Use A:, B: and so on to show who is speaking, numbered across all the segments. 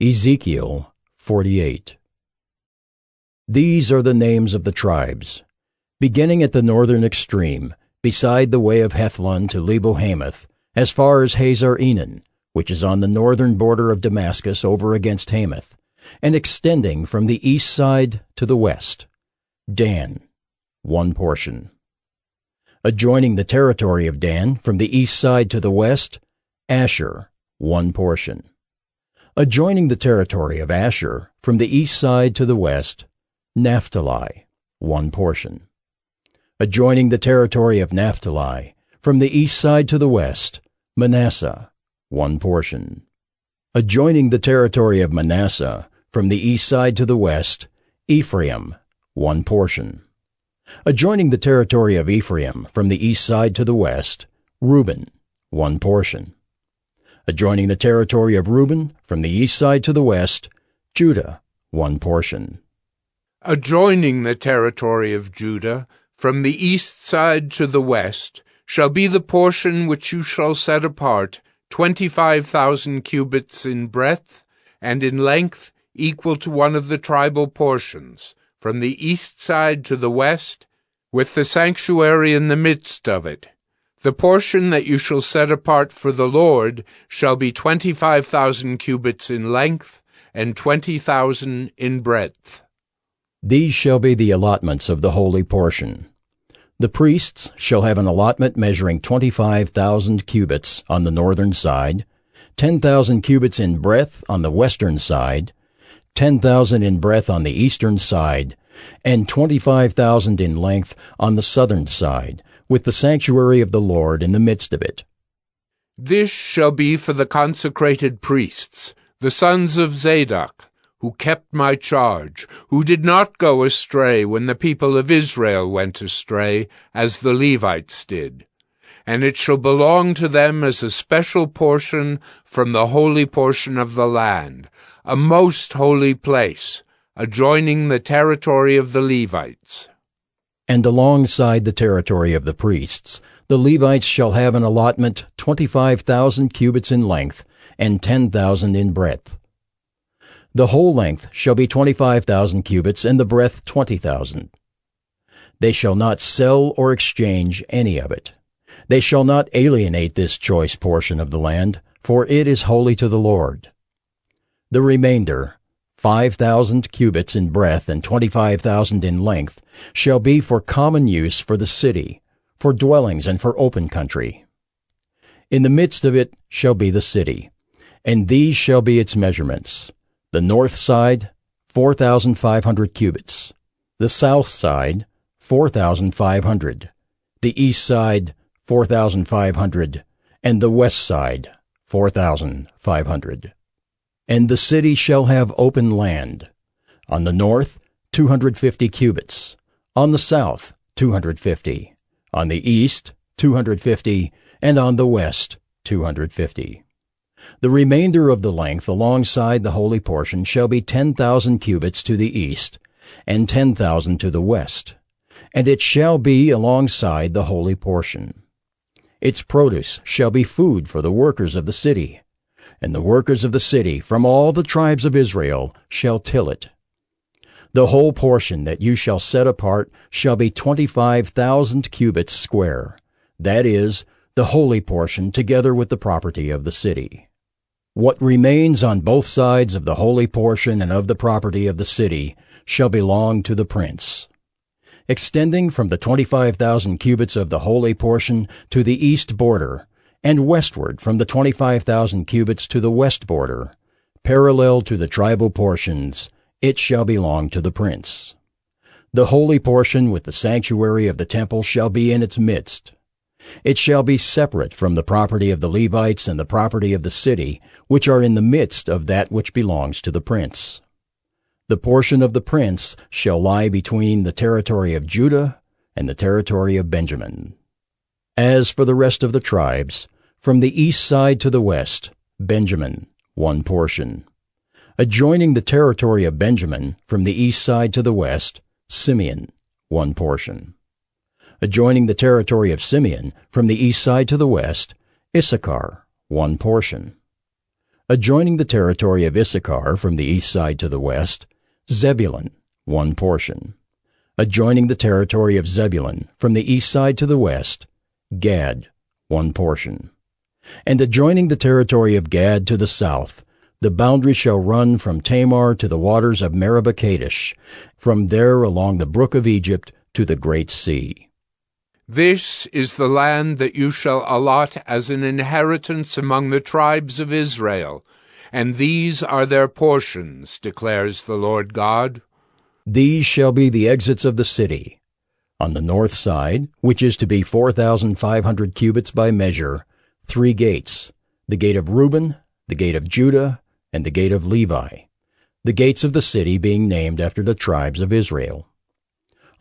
A: Ezekiel 48. These are the names of the tribes. Beginning at the northern extreme, beside the way of Hethlon to Lebo-Hamath, as far as Hazar-Enan, which is on the northern border of Damascus over against Hamath, and extending from the east side to the west. Dan, one portion. Adjoining the territory of Dan from the east side to the west, Asher, one portion. Adjoining the territory of Asher from the east side to the west, Naphtali, one portion. Adjoining the territory of Naphtali from the east side to the west, Manasseh, one portion. Adjoining the territory of Manasseh from the east side to the west, Ephraim, one portion. Adjoining the territory of Ephraim from the east side to the west, Reuben, one portion. Adjoining the territory of Reuben from the east side to the west, Judah, one portion.
B: Adjoining the territory of Judah from the east side to the west shall be the portion which you shall set apart, 25,000 cubits in breadth, and in length equal to one of the tribal portions, from the east side to the west, with the sanctuary in the midst of it. The portion that you shall set apart for the Lord shall be 25,000 cubits in length, and 20,000 in breadth.
A: These shall be the allotments of the holy portion. The priests shall have an allotment measuring 25,000 cubits on the northern side, 10,000 cubits in breadth on the western side, 10,000 in breadth on the eastern side, and 25,000 in length on the southern side, with the sanctuary of the Lord in the midst of it.
B: This shall be for the consecrated priests, the sons of Zadok, who kept my charge, who did not go astray when the people of Israel went astray, as the Levites did. And it shall belong to them as a special portion from the holy portion of the land, a most holy place, adjoining the territory of the Levites.
A: And alongside the territory of the priests, the Levites shall have an allotment 25,000 cubits in length, and 10,000 in breadth. The whole length shall be 25,000 cubits, and the breadth 20,000. They shall not sell or exchange any of it. They shall not alienate this choice portion of the land, for it is holy to the Lord. The remainder, 5,000 cubits in breadth and 25,000 in length, shall be for common use for the city, for dwellings and for open country. In the midst of it shall be the city, and these shall be its measurements. The north side, 4,500 cubits. The south side, 4,500. The east side, 4,500. And the west side, 4,500. And the city shall have open land. On the north, 250 cubits. On the south, 250. On the east, 250. And on the west, 250. The remainder of the length alongside the holy portion shall be 10,000 cubits to the east, and 10,000 to the west. And it shall be alongside the holy portion. Its produce shall be food for the workers of the city. And the workers of the city from all the tribes of Israel shall till it. The whole portion that you shall set apart shall be 25,000 cubits square, that is, the holy portion together with the property of the city. What remains on both sides of the holy portion and of the property of the city shall belong to the prince. Extending from the 25,000 cubits of the holy portion to the east border, and westward from the 25,000 cubits to the west border, parallel to the tribal portions, it shall belong to the prince. The holy portion with the sanctuary of the temple shall be in its midst. It shall be separate from the property of the Levites and the property of the city, which are in the midst of that which belongs to the prince. The portion of the prince shall lie between the territory of Judah and the territory of Benjamin. As for the rest of the tribes, from the east side to the west, Benjamin, one portion. Adjoining the territory of Benjamin, from the east side to the west, Simeon, one portion. Adjoining the territory of Simeon, from the east side to the west, Issachar, one portion. Adjoining the territory of Issachar from the east side to the west, Zebulun, one portion. Adjoining the territory of Zebulun from the east side to the west, Gad, one portion. And adjoining the territory of Gad to the south, the boundary shall run from Tamar to the waters of Meribah Kadesh, from there along the brook of Egypt to the great sea.
B: This is the land that you shall allot as an inheritance among the tribes of Israel, and these are their portions, declares the Lord God.
A: These shall be the exits of the city. On the north side, which is to be 4,500 cubits by measure, 3 gates, the gate of Reuben, the gate of Judah, and the gate of Levi, the gates of the city being named after the tribes of Israel.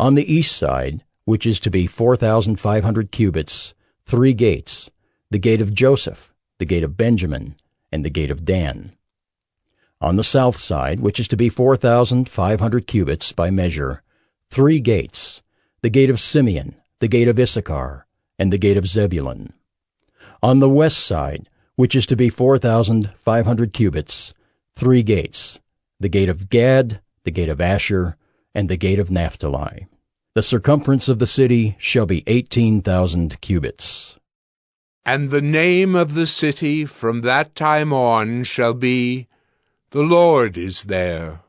A: On the east side, which is to be 4,500 cubits, 3 gates, the gate of Joseph, the gate of Benjamin, and the gate of Dan. On the south side, which is to be 4,500 cubits by measure, 3 gates, the gate of Simeon, the gate of Issachar, and the gate of Zebulun. On the west side, which is to be 4,500 cubits, 3 gates, the gate of Gad, the gate of Asher, and the gate of Naphtali. The circumference of the city shall be 18,000 cubits.
B: And the name of the city from that time on shall be, The Lord is there.